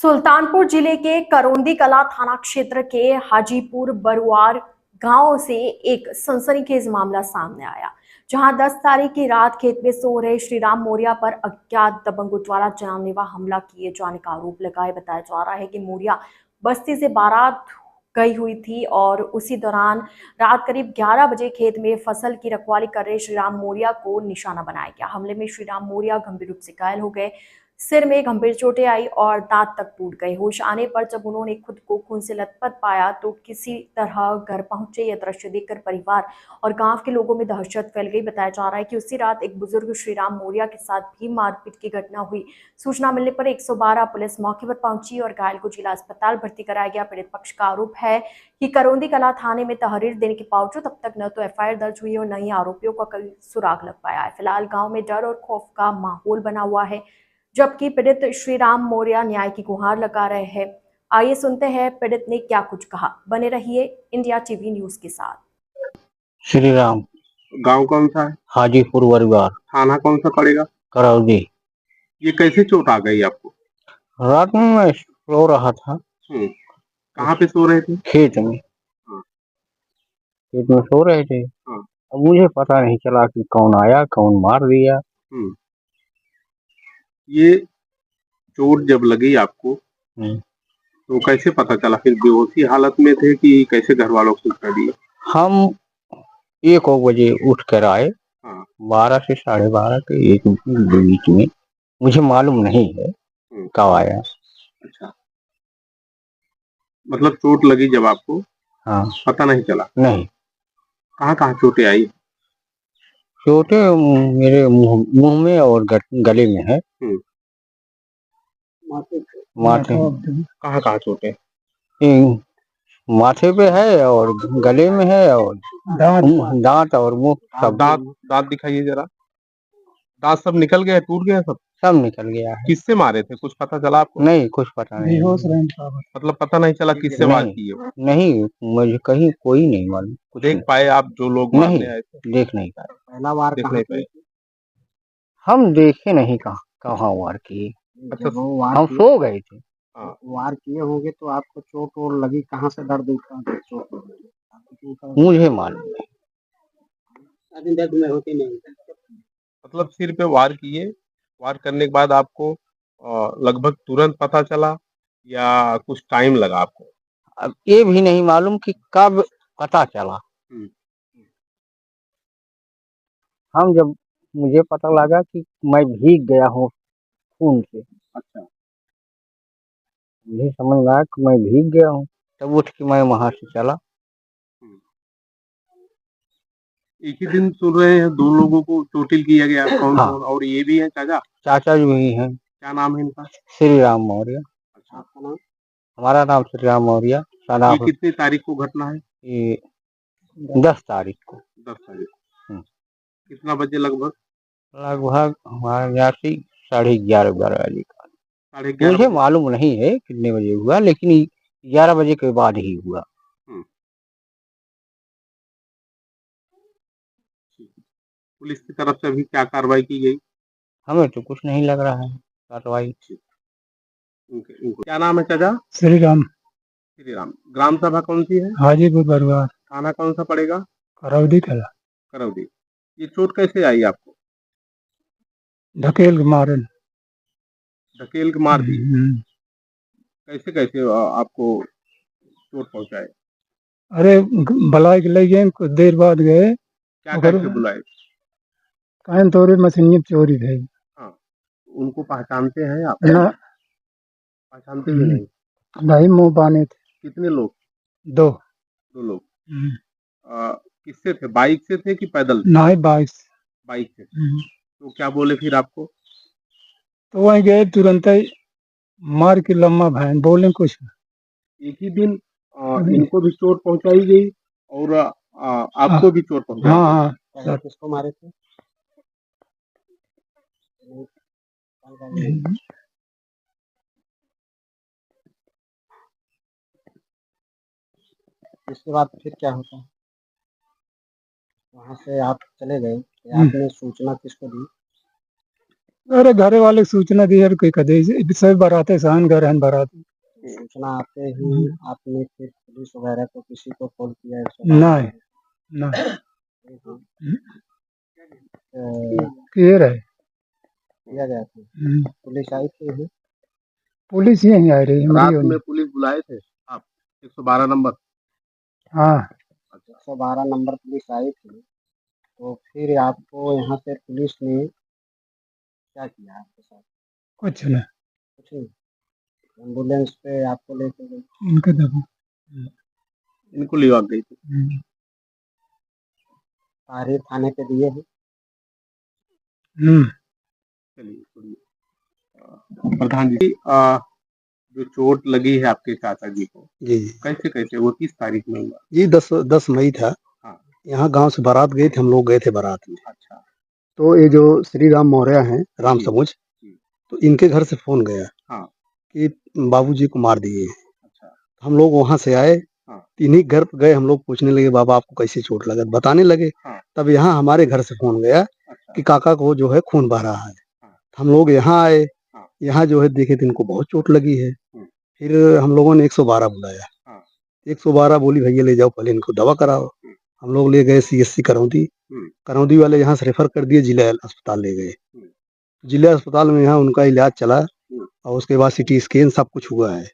सुल्तानपुर जिले के करौंदी कला थाना क्षेत्र के हाजीपुर बरुआर गांव से एक सनसनीखेज मामला सामने आया, जहां 10 तारीख की रात खेत में सो रहे श्रीराम मौर्य पर अज्ञात दबंगों द्वारा जानलेवा हमला किए जाने का आरोप लगाए। बताया जा रहा है कि मौर्य बस्ती से बारात गई हुई थी और उसी दौरान रात करीब 11 बजे खेत में फसल की रखवाली कर रहे श्रीराम मौर्य को निशाना बनाया गया। हमले में श्रीराम मौर्य गंभीर रूप से घायल हो गए, सिर में गंभीर चोटें आई और दांत तक टूट गए। होश आने पर जब उन्होंने खुद को खून से लथपथ पाया तो किसी तरह घर पहुंचे। यह दृश्य देखकर परिवार और गांव के लोगों में दहशत फैल गई। बताया जा रहा है कि उसी रात एक बुजुर्ग श्रीराम मौर्य के साथ भी मारपीट की घटना हुई। सूचना मिलने पर 112 पुलिस मौके पर पहुंची और घायल को जिला अस्पताल भर्ती कराया गया। पीड़ित पक्ष का आरोप है कि करौंदी कला थाने में तहरीर देने के बावजूद अब तक न तो एफआईआर दर्ज हुई और न ही आरोपियों का कोई सुराग लग पाया है। फिलहाल गांव में डर और खौफ का माहौल बना हुआ है, जबकि पीड़ित श्रीराम मौर्य न्याय की गुहार लगा रहे हैं। आइए सुनते हैं पीड़ित ने क्या कुछ कहा। बने रहिए इंडिया टीवी न्यूज के साथ। श्री राम। गांव कौन सा है? हाजीपुर बरुआर। थाना कौन सा पड़ेगा? करौदी। ये कैसे चोट आ गई आपको? रात में मैं सो रहा था। कहाँ पे सो रहे थे? खेत में। हाँ। खेत में सो रहे थे। हाँ। अब मुझे पता नहीं चला कि कौन आया कौन मार दिया। ये चोट जब लगी आपको तो कैसे पता चला? फिर बेहोशी हालत में थे कि कैसे घर वालों को सूचना दी? हम 1 बजे उठ कर आए। 12 से 12:30 के एक बीच में। मुझे मालूम नहीं है कब आया। अच्छा, मतलब चोट लगी जब आपको? हाँ। पता नहीं चला? नहीं। कहाँ कहाँ चोटें आई? चोटें मेरे मुंह में और गले में है। माथे। कहाँ कहाँ चोटें? माथे पे है और गले में है और दांत और मुंह सब। दांत दिखाइए जरा। दांत सब निकल गया, टूट गया? सब निकल गया है। किससे मारे थे, कुछ पता चला आपको? नहीं, कुछ पता नहीं। मतलब पता नहीं चला किससे वार किए? नहीं, मुझे कहीं कोई नहीं मालूम। देख पाए आप जो लोग मारने आए थे? देख नहीं पाए। पहला वार देख नहीं पाए? हम देखे नहीं कहाँ वार किए। अच्छा, हम सो गए थे। वार किए होंगे तो आपको चोट और लगी कहाँ से? दर्द उठा चोट मुझे मालूम नहीं। दर्द में होती नहीं। मतलब सिर पे वार किए, वार करने के बाद आपको लगभग तुरंत पता चला या कुछ टाइम लगा आपको? अब ये भी नहीं मालूम कि कब पता चला। हम जब मुझे पता लगा कि मैं भीग गया हूँ खून से। अच्छा, मुझे समझ में आया कि मैं भीग गया हूँ, तब उठ के मैं वहां से चला। एक ही दिन सुन रहे हैं 2 लोगों को चोटिल किया गया। कौन हाँ। कौन? और ये भी है चाचा? चाचा जी भी हैं। क्या नाम है इनका? श्री राम मौर्य। अच्छा, आपका नाम? हमारा नाम श्री राम मौर्य। ये कितनी तारीख को घटना है? ये 10 तारीख को। 10 तारीख को। कितना बजे लगभग? लगभग हमारे यहाँ से 11:30 बजे का। 11:30 मुझे बजे? मालूम नहीं है कितने बजे हुआ, लेकिन 11 बजे के बाद ही हुआ। पुलिस की तरफ से अभी क्या कार्रवाई की गई? हमें तो कुछ नहीं लग रहा है कार्रवाई। क्या नाम है चाचा? श्री राम। श्री राम। ग्राम सभा कौन सी है? हाजीपुर बरुआर। थाना कौन सा पड़ेगा? करौदी कला। करौदी। ये चोट कैसे आई आपको? ढकेल मारन। ढकेल के मार दी? कैसे कैसे आपको चोट पहुंचाए? अरे बुलाए के ले गए, कुछ देर बाद गए। क्या कैसे बुलाए? कहन तोरे मशीन चोरी भई। हाँ, उनको पहचानते हैं आप? ना, पहचानते भी नहीं? नहीं मुंह बाने थे। कितने लोग? 2 लोग। किससे थे? बाइक से थे कि पैदल? नहीं, बाइक से। तो क्या बोले फिर आपको? तो वहीं गए, तुरंत ही मार के लम्बा भैन बोले कुछ। एक ही दिन इनको भी चोट पहुंचाई गई और आपको भी चोट पहुंचाई? हाँ हाँ। किसको मारे थे? इसके बाद फिर क्या होता? वहाँ से आप चले गए, आपने सूचना किसको दी? अरे घरे वाले को सूचना दी यार कोई कदे सब बाराते सहन घर हन बाराती सूचना आते ही आपने फिर पुलिस वगैरह को किसी को कॉल किया 112 नहीं ना को? क्लियर है। किया गया था, पुलिस आई थी? पुलिस यहीं आ रही रात है। में पुलिस बुलाए थे आप 112 नंबर? हाँ 112 नंबर पुलिस आई थी, तो फिर आपको यहाँ से पुलिस ने क्या किया आपके साथ? कुछ नहीं कुछ नहीं, एम्बुलेंस पे आपको लेके गई? इनका दबा इनको लिवा गई थी। तारीख थाने पे दिए हैं? चलिए सुनिए, प्रधान जी, जो चोट लगी है आपके चाचा जी को, जी जी कैसे कैसे वो किस तारीख में हुआ? जी 10 मई था। हाँ। यहाँ गांव से बारात गए थे, हम लोग गए थे बारात में। अच्छा। तो ये जो श्री राम मौर्य हैं, राम जी, समुझ, जी। तो इनके घर से फोन गया हाँ। कि बाबूजी को मार दिए। अच्छा। हम लोग वहां से आए, हाँ। इन्हीं घर पे गए, हम लोग पूछने लगे बाबा आपको कैसे चोट लगा, बताने लगे। हाँ। तब यहाँ हमारे घर से फोन गया अच्छा। कि काका को जो है खून बह रहा है। हाँ। हम लोग यहाँ आए, हाँ। यहाँ जो है देखे तो इनको बहुत चोट लगी है। फिर हम लोगों ने 112 बुलाया। हाँ। 112 बोली भैया ले जाओ पहले इनको दवा कराओ। हम लोग ले गए CSC करौंदी। करौंदी वाले यहाँ से रेफर कर दिए, जिला अस्पताल ले गए। जिला अस्पताल में यहाँ उनका इलाज चला और उसके बाद CT स्कैन सब कुछ हुआ है।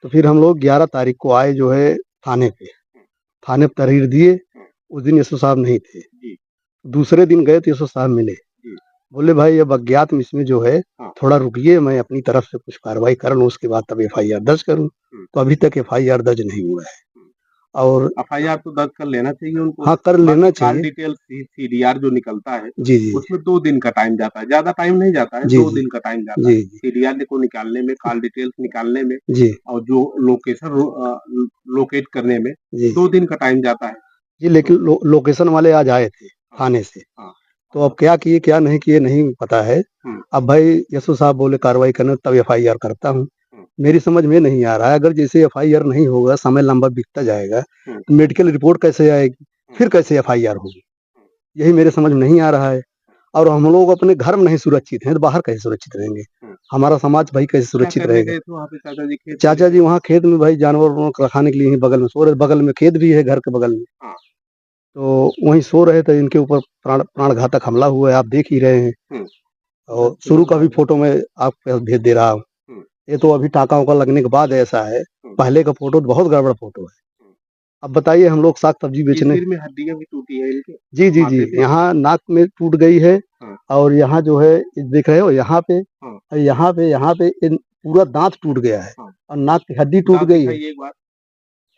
तो फिर हम लोग 11 तारीख को आए जो है थाने पे तहरीर दिए। उस दिन SO साहब नहीं थे। दूसरे दिन गए तो SO साहब मिले, बोले भाई अब अज्ञात में इसमें जो है थोड़ा रुकिए, मैं अपनी तरफ से कुछ कार्रवाई कर लूँ, उसके बाद तब FIR दर्ज करूँ। तो अभी तक FIR दर्ज नहीं हुआ है। और FIR तो दर्ज कर लेना चाहिए उनको। हाँ कर लेना चाहिए। कॉल डिटेल CDR जो निकलता है जी जी उसमें 2 दिन का टाइम जाता है, ज्यादा टाइम नहीं जाता है, जी 2 जी दिन का टाइम जाता है जी जी CDR को निकालने में, कॉल डिटेल्स निकालने में जी और जो लोकेशन लोकेट करने में जी 2 दिन का टाइम जाता है। जी लेकिन लोकेशन वाले आज आए थे थाने से। हाँ। तो अब क्या किए क्या नहीं किए नहीं पता है। अब भाई SO साहब बोले कार्रवाई करना तब FIR करता हूँ। मेरी समझ में नहीं आ रहा है, अगर जैसे FIR नहीं होगा, समय लंबा बीतता जाएगा तो मेडिकल रिपोर्ट कैसे आएगी, फिर कैसे FIR होगी, यही मेरे समझ में नहीं आ रहा है। और हम लोग अपने घर में नहीं सुरक्षित हैं तो बाहर कैसे सुरक्षित रहेंगे, हमारा समाज भाई कैसे सुरक्षित रहेगा। चाचा जी वहाँ खेत में भाई जानवरों को रखाने के लिए बगल में सो रहे, बगल में खेत भी है घर के बगल में। तो वहीं सो रहे थे, इनके ऊपर प्राण घातक हमला हुआ है, आप देख ही रहे हैं। और शुरू का भी फोटो मैं आपको भेज दे रहा हूँ। ये तो अभी टाका उका लगने के बाद ऐसा है, पहले का फोटो बहुत गड़बड़ फोटो है। अब बताइए हम लोग साग सब्जी बेचने, सिर में हड्डियां भी टूटी है इनके। जी जी जी, यहाँ नाक में टूट गई है। और यहाँ जो है देख रहे हो, यहाँ पे पूरा दांत टूट गया है और नाक की हड्डी टूट गई है।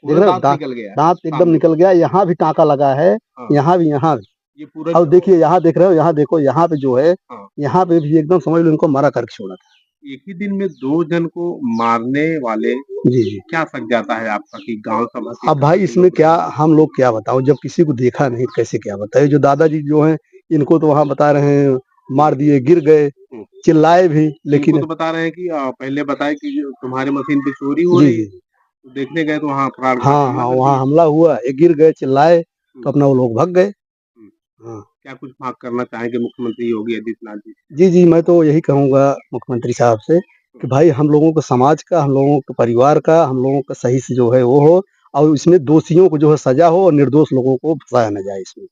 देख रहे हो दांत एकदम निकल गया, यहाँ भी टाका लगा है, यहाँ भी ये पूरा। अब देखिए यहाँ देख रहे हो, यहाँ देखो, यहाँ पे जो है यहाँ पे भी एकदम समझ लो इनको मारा करके छोड़ा था। एक ही दिन में 2 जन को मारने वाले जी जी क्या सक जाता है आपका कि गांव सभा। अब भाई इसमें क्या हम लोग क्या बताओ, जब किसी को देखा नहीं कैसे क्या बताए। जो दादाजी जो हैं इनको तो वहाँ बता रहे हैं मार दिए, गिर गए, चिल्लाए भी, लेकिन तो बता रहे हैं कि पहले बताए कि तुम्हारे मशीन पे चोरी हो रही है, तो देखने गए तो वहाँ हाँ वहाँ हमला हुआ, ये गिर गए, चिल्लाए, तो अपना वो लोग भाग गए। क्या कुछ मांग करना चाहेंगे मुख्यमंत्री योगी आदित्यनाथ जी? जी जी, मैं तो यही कहूँगा मुख्यमंत्री साहब से कि भाई हम लोगों को समाज का, हम लोगों के परिवार का, हम लोगों का सही से जो है वो हो, और इसमें दोषियों को जो है सजा हो और निर्दोष लोगों को फंसाया न जाए इसमें।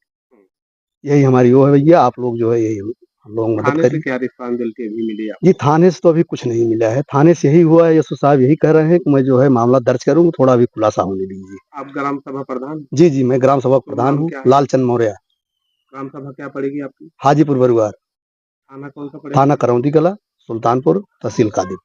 यही हमारी वो है भैया, आप लोग जो है यही हम लोग मदद करिए। क्या रिस्पॉन्सिबिलिटी अभी मिली है? जी थाने से तो अभी कुछ नहीं मिला है, थाने से यही हुआ है, SO साहब यही कह रहे हैं कि मैं जो है मामला दर्ज करूँ, थोड़ा अभी खुलासा होने दीजिए। आप ग्राम सभा प्रधान? जी जी, मैं ग्राम सभा प्रधान हूँ, लालचंद मौर्य। ग्राम सभा क्या पड़ेगी आपकी? हाजीपुर बरुआर। थाना कौन सा पड़ेगा? थाना करौंदी कला, सुल्तानपुर, तहसील कादिर।